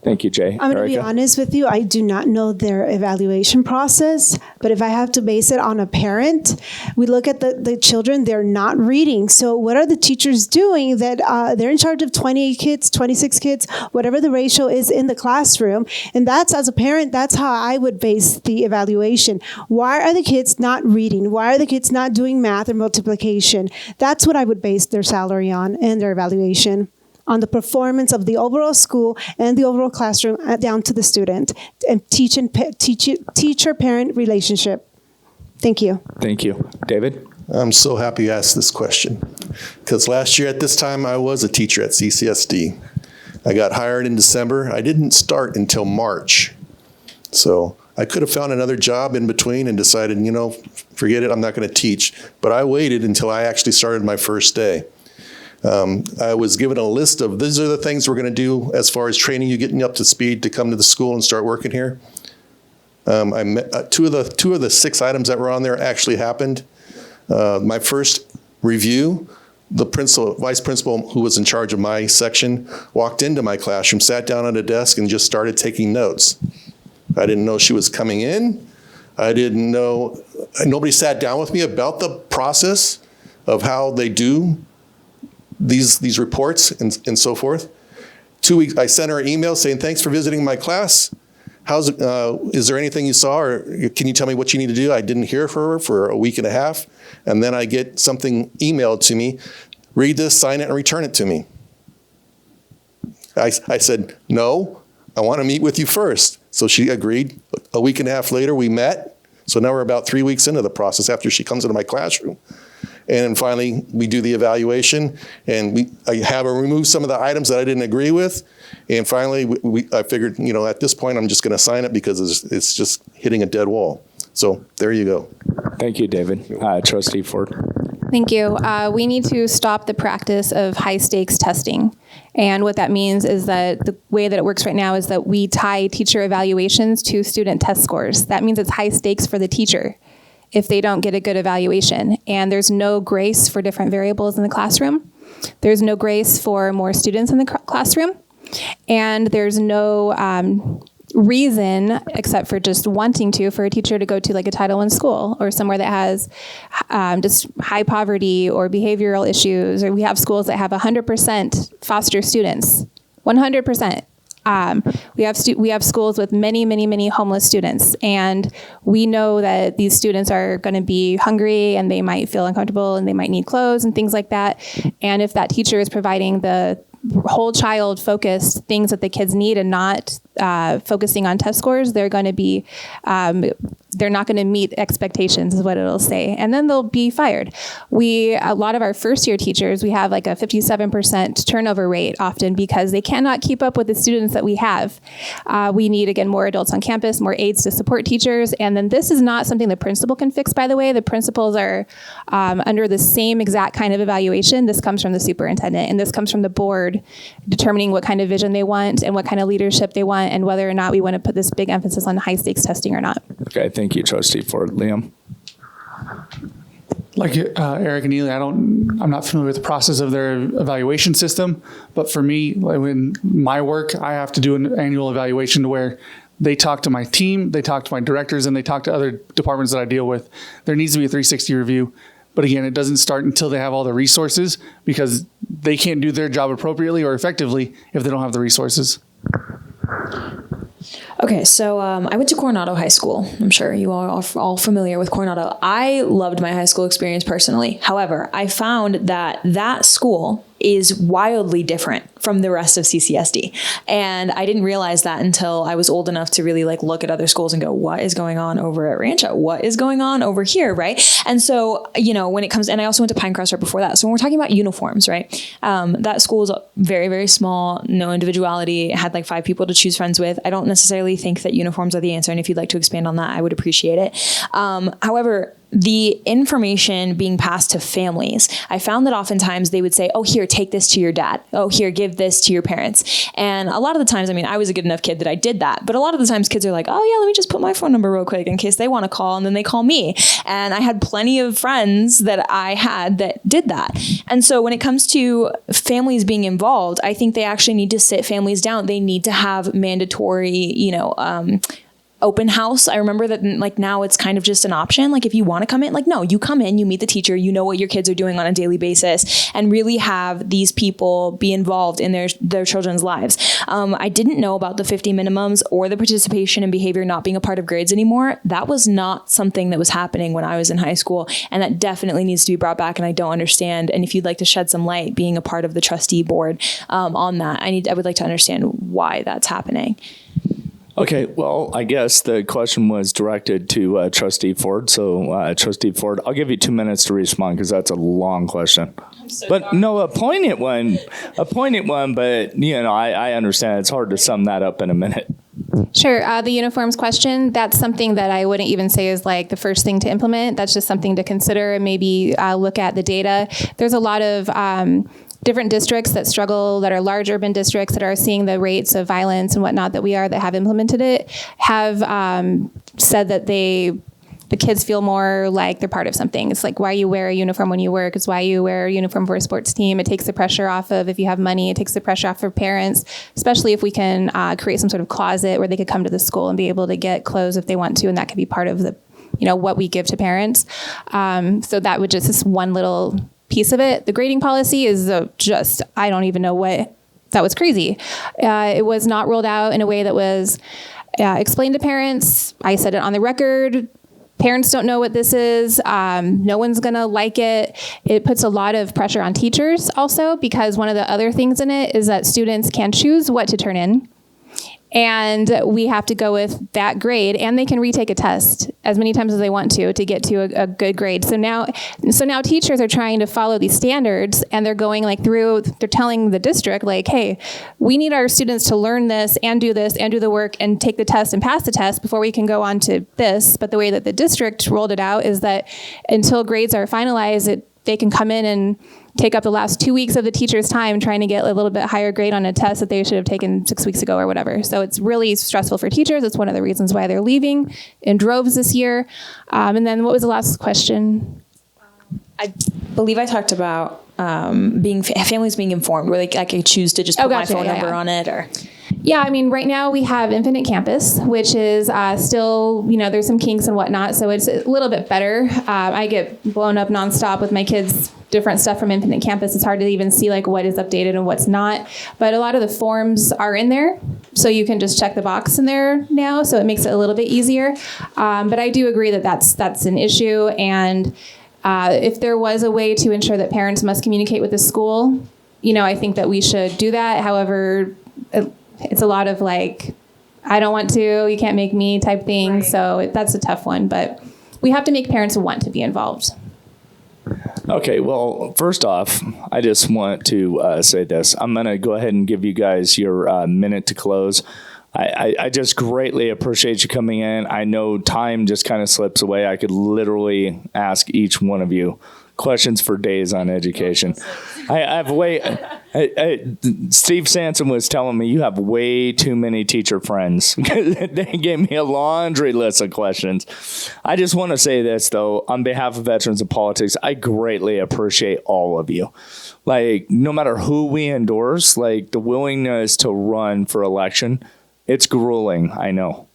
Thank you, Jay. I'm going to be honest with you. I do not know their evaluation process, but if I have to base it on a parent, we look at the children, they're not reading. So what are the teachers doing that they're in charge of 28 kids, 26 kids, whatever the ratio is in the classroom? And that's, as a parent, that's how I would base the evaluation. Why are the kids not reading? Why are the kids not doing math or multiplication? That's what I would base their salary on and their evaluation, on the performance of the overall school and the overall classroom down to the student, and teacher-parent relationship. Thank you. Thank you. David? I'm so happy you asked this question, because last year at this time I was a teacher at CCSD. I got hired in December. I didn't start until March. So I could have found another job in between and decided, forget it, I'm not going to teach. But I waited until I actually started my first day. I was given a list of, these are the things we're going to do as far as training you, getting up to speed to come to the school and start working here. I met, two of the 6 items that were on there actually happened. My first review, the vice principal who was in charge of my section walked into my classroom, sat down at a desk, and just started taking notes. I didn't know she was coming in. I didn't know, nobody sat down with me about the process of how they do these reports and so forth. 2 weeks, I sent her an email saying, thanks for visiting my class. Is there anything you saw, or can you tell me what you need to do? I didn't hear from her for a week and a half. And then I get something emailed to me, read this, sign it, and return it to me. I said, no, I want to meet with you first. So she agreed. A week and a half later, we met. So now we're about 3 weeks into the process after she comes into my classroom. And finally, we do the evaluation, and I have her remove some of the items that I didn't agree with. And finally, I figured, at this point, I'm just going to sign it because it's just hitting a dead wall. So there you go. Thank you, David. Trustee Ford. Thank you. We need to stop the practice of high-stakes testing. And what that means is that the way that it works right now is that we tie teacher evaluations to student test scores. That means it's high stakes for the teacher if they don't get a good evaluation. And there's no grace for different variables in the classroom. There's no grace for more students in the classroom. And there's no reason, except for just wanting to, for a teacher to go to like a Title I school or somewhere that has just high poverty or behavioral issues. Or we have schools that have 100% foster students, 100%. We have schools with many homeless students, and we know that these students are going to be hungry and they might feel uncomfortable and they might need clothes and things like that. And if that teacher is providing the whole child focused things that the kids need and not focusing on test scores, they're going to be they're not going to meet expectations is what it'll say, and then they'll be fired. A lot of our first year teachers, we have like a 57% turnover rate often because they cannot keep up with the students that we have. We need, again, more adults on campus, more aides to support teachers, and then this is not something the principal can fix, by the way. The principals are under the same exact kind of evaluation. This comes from the superintendent, and this comes from the board determining what kind of vision they want and what kind of leadership they want and whether or not we want to put this big emphasis on high stakes testing or not. Okay, thank you, Trustee Ford. Liam? Like Eric and Neely, I'm not familiar with the process of their evaluation system, but for me, like in my work, I have to do an annual evaluation to where they talk to my team, they talk to my directors, and they talk to other departments that I deal with. There needs to be a 360 review. But again, it doesn't start until they have all the resources, because they can't do their job appropriately or effectively if they don't have the resources. Okay, so I went to Coronado High School. I'm sure you are all familiar with Coronado. I loved my high school experience personally. However, I found that school is wildly different from the rest of CCSD. And I didn't realize that until I was old enough to really like look at other schools and go, what is going on over at Rancho? What is going on over here, right? And so, when it comes, and I also went to Pinecrest right before that. So when we're talking about uniforms, right? That school is very, very small, no individuality. It had like 5 people to choose friends with. I don't necessarily think that uniforms are the answer. And if you'd like to expand on that, I would appreciate it. However, the information being passed to families, I found that oftentimes they would say, oh, here, take this to your dad. Oh, here, give this to your parents. And a lot of the times, I was a good enough kid that I did that. But a lot of the times kids are like, oh yeah, let me just put my phone number real quick in case they want to call. And then they call me. And I had plenty of friends that I had that did that. And so when it comes to families being involved, I think they actually need to sit families down. They need to have mandatory, open house. I remember that like now it's kind of just an option. Like if you want to come in, like, no, you come in, you meet the teacher, you know what your kids are doing on a daily basis, and really have these people be involved in their children's lives. I didn't know about the 50 minimums or the participation in behavior not being a part of grades anymore. That was not something that was happening when I was in high school. And that definitely needs to be brought back. And I don't understand. And if you'd like to shed some light being a part of the trustee board on that, I would like to understand why that's happening. Okay, well, I guess the question was directed to Trustee Ford. So, Trustee Ford, I'll give you 2 minutes to respond because that's a long question. But no, a poignant one. But I understand it's hard to sum that up in a minute. Sure. The uniforms question, that's something that I wouldn't even say is like the first thing to implement. That's just something to consider and maybe look at the data. There's a lot of different districts that struggle, that are large urban districts that are seeing the rates of violence and whatnot that we are, that have implemented it, have said that the kids feel more like they're part of something. It's like why you wear a uniform when you work. It's why you wear a uniform for a sports team. It takes the pressure off of, if you have money, it takes the pressure off of parents, especially if we can create some sort of closet where they could come to the school and be able to get clothes if they want to. And that could be part of the, what we give to parents. So that would just, this one little piece of it. The grading policy is just, I don't even know what, that was crazy. It was not rolled out in a way that was explained to parents. I said it on the record. Parents don't know what this is. No one's going to like it. It puts a lot of pressure on teachers also, because one of the other things in it is that students can choose what to turn in. And we have to go with that grade, and they can retake a test as many times as they want to get to a good grade. So now teachers are trying to follow these standards, and they're going they're telling the district hey, we need our students to learn this and do the work and take the test and pass the test before we can go on to this. But the way that the district rolled it out is that until grades are finalized, they can come in and take up the last 2 weeks of the teacher's time trying to get a little bit higher grade on a test that they should have taken 6 weeks ago or whatever. So it's really stressful for teachers. It's one of the reasons why they're leaving in droves this year. And then what was the last question? I believe I talked about families being informed, where I could choose to just put my phone number on it, or. Yeah, I mean, right now we have Infinite Campus, which is still, there's some kinks and whatnot, so it's a little bit better. I get blown up nonstop with my kids' different stuff from Infinite Campus. It's hard to even see like what is updated and what's not, but a lot of the forms are in there, so you can just check the box in there now, so it makes it a little bit easier. But I do agree that that's an issue, and if there was a way to ensure that parents must communicate with the school, I think that we should do that. However, it's a lot of like, I don't want to, you can't make me type thing. Right. So that's a tough one, but we have to make parents want to be involved. Okay, well, first off, I just want to say this. I'm going to go ahead and give you guys your minute to close. I just greatly appreciate you coming in. I know time just kind of slips away. I could literally ask each one of you questions for days on education. Steve Sanson was telling me you have way too many teacher friends. They gave me a laundry list of questions. I just want to say this, though, on behalf of Veterans of Politics, I greatly appreciate all of you. Like, no matter who we endorse, like, the willingness to run for election, it's grueling, I know.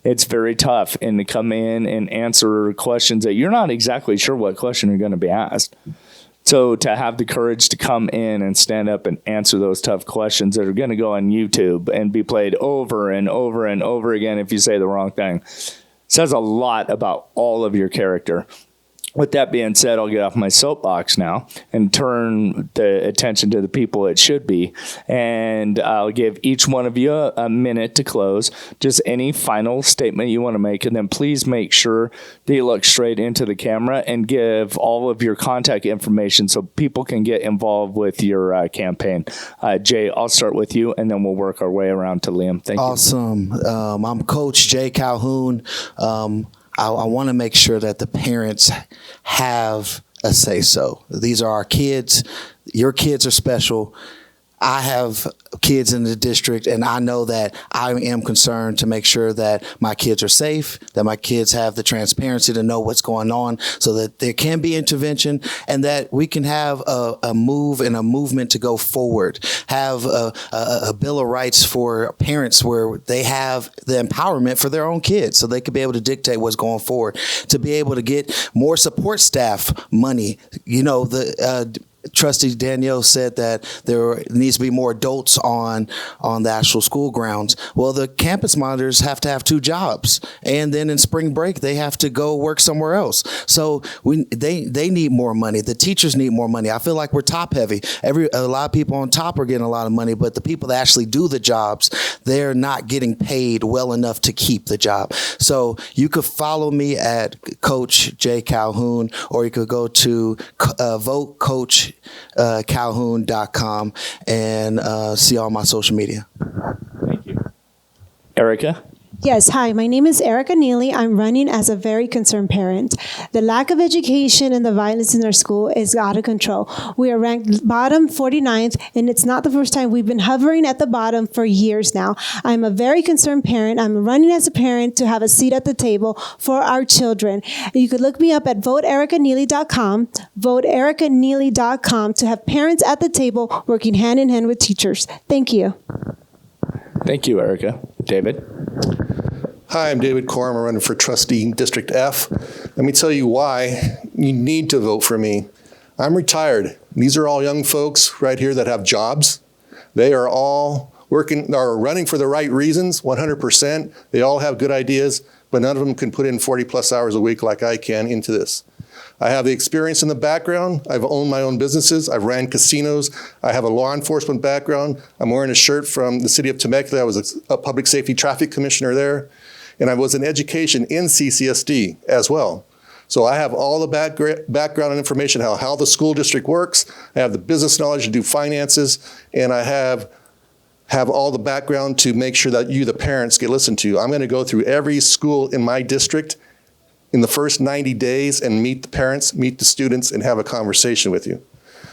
It's very tough, and to come in and answer questions that you're not exactly sure what question you're going to be asked. So to have the courage to come in and stand up and answer those tough questions that are going to go on YouTube and be played over and over and over again if you say the wrong thing says a lot about all of your character. With that being said, I'll get off my soapbox now and turn the attention to the people it should be. And I'll give each one of you a minute to close. Just any final statement you want to make. And then please make sure that you look straight into the camera and give all of your contact information so people can get involved with your campaign. Jay, I'll start with you, and then we'll work our way around to Liam. Thank you. Awesome. I'm Coach Jay Calhoun. I want to make sure that the parents have a say-so. These are our kids. Your kids are special. I have kids in the district, and I know that I am concerned to make sure that my kids are safe, that my kids have the transparency to know what's going on so that there can be intervention and that we can have a move and a movement to go forward, have a Bill of Rights for parents where they have the empowerment for their own kids so they could be able to dictate what's going forward, to be able to get more support staff money. Trustee Danielle said that there needs to be more adults on the actual school grounds. Well, the campus monitors have to have 2 jobs, and then in spring break they have to go work somewhere else. So they need more money. The teachers need more money. I feel like we're top heavy. A lot of people on top are getting a lot of money, but the people that actually do the jobs, they're not getting paid well enough to keep the job. So you could follow me at Coach J Calhoun, or you could go to votecoachcalhoun.com and see all my social media. Thank you. Erica? Yes, hi, my name is Erica Neely. I'm running as a very concerned parent. The lack of education and the violence in our school is out of control. We are ranked bottom 49th, and it's not the first time. We've been hovering at the bottom for years now. I'm a very concerned parent. I'm running as a parent to have a seat at the table for our children. You could look me up at voteericaneely.com, voteericaneely.com, to have parents at the table working hand in hand with teachers. Thank you. Thank you, Erica. David? Hi, I'm David Koram. I'm running for Trustee District F. Let me tell you why you need to vote for me. I'm retired. These are all young folks right here that have jobs. They are all running for the right reasons, 100%. They all have good ideas, but none of them can put in 40+ hours a week like I can into this. I have the experience in the background. I've owned my own businesses. I've ran casinos. I have a law enforcement background. I'm wearing a shirt from the city of Temecula. I was a public safety traffic commissioner there. And I was in education in CCSD as well. So I have all the background and information, how the school district works. I have the business knowledge to do finances. And I have all the background to make sure that you, the parents, get listened to. I'm going to go through every school in my district in the first 90 days and meet the parents, meet the students, and have a conversation with you.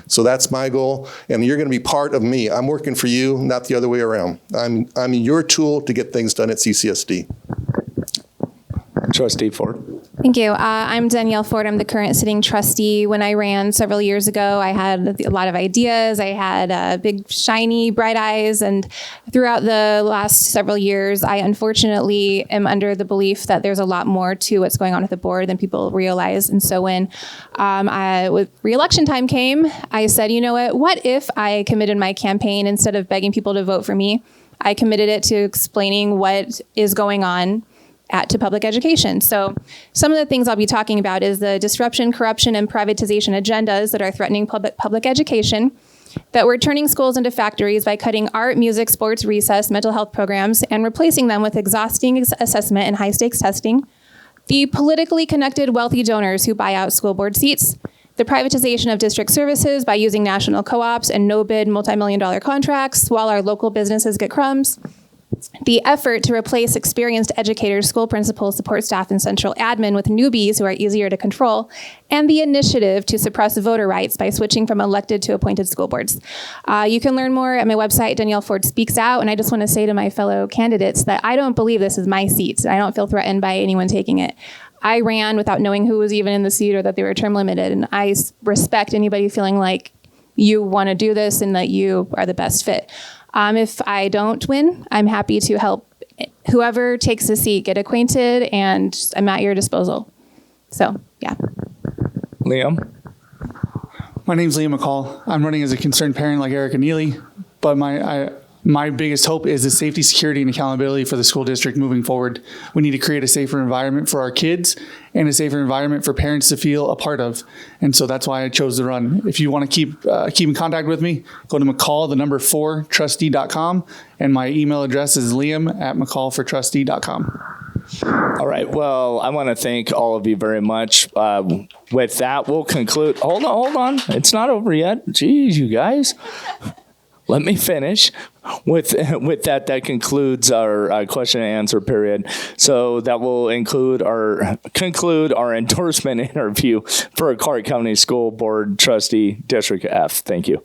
So that's my goal, and you're going to be part of me. I'm working for you, not the other way around. I'm your tool to get things done at CCSD. Trustee Ford. Thank you. I'm Danielle Ford. I'm the current sitting trustee. When I ran several years ago, I had a lot of ideas. I had big, shiny, bright eyes. And throughout the last several years, I unfortunately am under the belief that there's a lot more to what's going on with the board than people realize. And so when with re-election time came, I said, you know what if I committed my campaign, instead of begging people to vote for me, I committed it to explaining what is going on to public education. So some of the things I'll be talking about is the disruption, corruption, and privatization agendas that are threatening public education, that we're turning schools into factories by cutting art, music, sports, recess, mental health programs, and replacing them with exhausting assessment and high-stakes testing, the politically connected wealthy donors who buy out school board seats, the privatization of district services by using national co-ops and no-bid multi-million-dollar contracts while our local businesses get crumbs, the effort to replace experienced educators, school principals, support staff, and central admin with newbies who are easier to control, and the initiative to suppress voter rights by switching from elected to appointed school boards. You can learn more at my website, Danielle Ford Speaks Out, and I just want to say to my fellow candidates that I don't believe this is my seat. I don't feel threatened by anyone taking it. I ran without knowing who was even in the seat or that they were term limited, and I respect anybody feeling like you want to do this and that you are the best fit. If I don't win, I'm happy to help whoever takes the seat get acquainted, and I'm at your disposal. So, yeah. Liam. My name's Neely MacCaul. I'm running as a concerned parent like Eric and Neely, but my biggest hope is the safety, security, and accountability for the school district moving forward. We need to create a safer environment for our kids and a safer environment for parents to feel a part of. And so that's why I chose to run. If you want to keep in contact with me, go to MacCaul, 4trustee.com, and my email address is liam@MacCaulfortrustee.com. All right. Well, I want to thank all of you very much. With that, we'll conclude. Hold on. It's not over yet. Jeez, you guys. Let me finish. With that, that concludes our question and answer period. So that will conclude our endorsement interview for Clark County School Board Trustee District F. Thank you.